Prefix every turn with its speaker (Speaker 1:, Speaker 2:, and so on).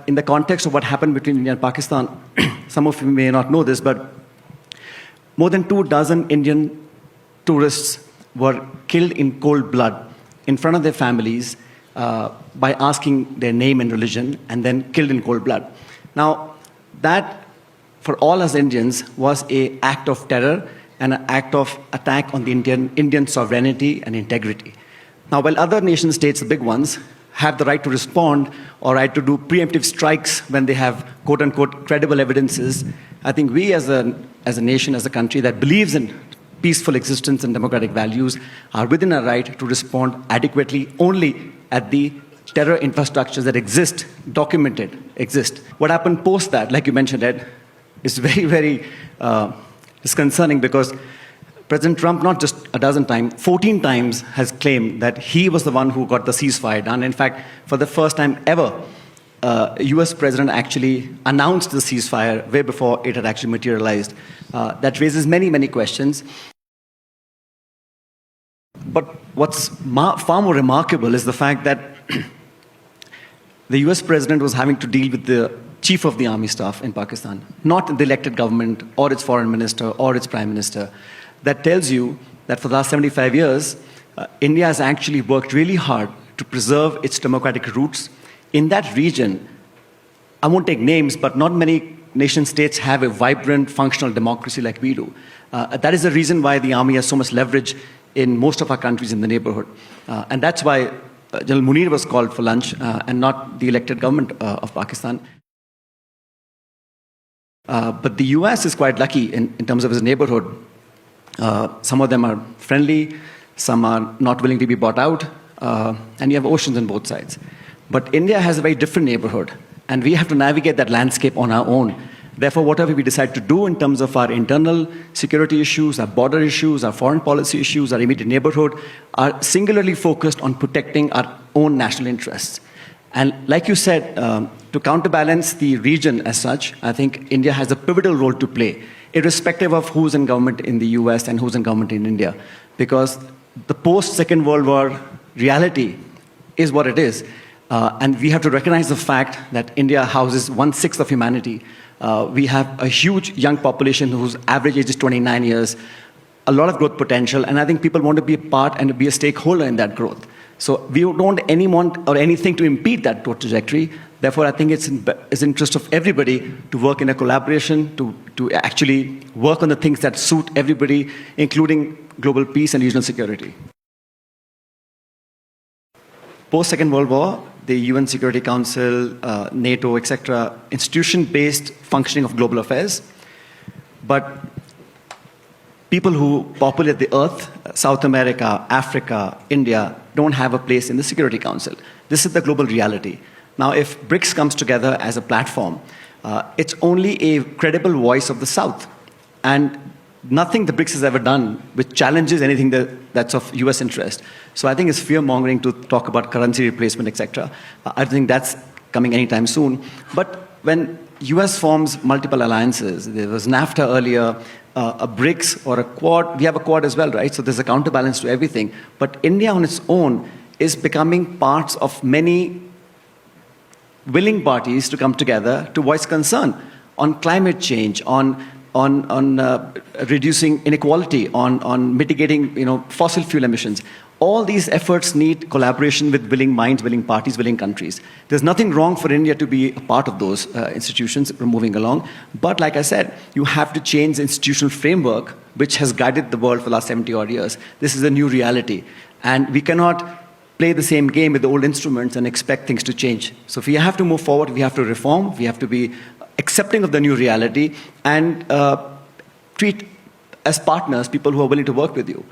Speaker 1: in the context of what happened between India and Pakistan, some of you may not know this, but more than 24 Indian tourists were killed in cold blood in front of their families by asking their name and religion, and then killed in cold blood. Now, that, for all us Indians, was an act of terror and an act of attack on the Indian sovereignty and integrity. Now, while other nation states, the big ones, have the right to respond or right to do preemptive strikes when they have quote-unquote credible evidences, I think we as a nation, as a country that believes in peaceful existence and democratic values are within our right to respond adequately only at the terror infrastructures that exist, documented, exist. What happened post that, like you mentioned, Ed, is very, very disconcerting, because President Trump, not just a dozen times, 14 times has claimed that he was the one who got the ceasefire done. In fact, for the first time ever, US president actually announced the ceasefire way before it had actually materialized. That raises many, many questions. But what's far more remarkable is the fact that the US president was having to deal with the chief of the army staff in Pakistan, not the elected government or its foreign minister or its prime minister. That tells you that for the last 75 years, India has actually worked really hard to preserve its democratic roots. In that region, I won't take names, but not many nation states have a vibrant, functional democracy like we do. That is the reason why the army has so much leverage in most of our countries in the neighborhood. And that's why General Munir was called for lunch and not the elected government of Pakistan. But the US is quite lucky in terms of its neighborhood. Some of them are friendly, some are not willing to be bought out, and you have oceans on both sides. But India has a very different neighborhood, and we have to navigate that landscape on our own. Therefore, whatever we decide to do in terms of our internal security issues, our border issues, our foreign policy issues, our immediate neighborhood, are singularly focused on protecting our own national interests. And like you said, to counterbalance the region as such, I think India has a pivotal role to play, irrespective of who's in government in the US and who's in government in India. Because the post-Second World War reality is what it is. And we have to recognize the fact that India houses 1/6 of humanity. We have a huge young population whose average age is 29 years, a lot of growth potential, and I think people want to be a part and be a stakeholder in that growth. So we don't want anyone or anything to impede that growth trajectory. Therefore, I think it's in the interest of everybody to work in a collaboration, to actually work on the things that suit everybody, including global peace and regional security. Post-Second World War, the UN Security Council, NATO, etc., institution-based functioning of global affairs. But people who populate the earth, South America, Africa, India, don't have a place in the Security Council. This is the global reality. Now, if BRICS comes together as a platform, it's only a credible voice of the South. And nothing the BRICS has ever done which challenges anything that's of US interest. So I think it's fear-mongering to talk about currency replacement, etc. I think that's coming anytime soon. But when US forms multiple alliances, there was NAFTA earlier, a BRICS or a Quad, we have a Quad as well, right? So there's a counterbalance to everything. But India on its own is becoming parts of many willing parties to come together to voice concern on climate change, on reducing inequality, on mitigating fossil fuel emissions. All these efforts need collaboration with willing minds, willing parties, willing countries. There's nothing wrong for India to be a part of those institutions. We're moving along. But like I said, you have to change the institutional framework which has guided the world for the last 70-odd years. This is a new reality. And we cannot play the same game with the old instruments and expect things to change. So if we have to move forward, we have to reform, we have to be accepting of the new reality, and treat as partners people who are willing to work with you.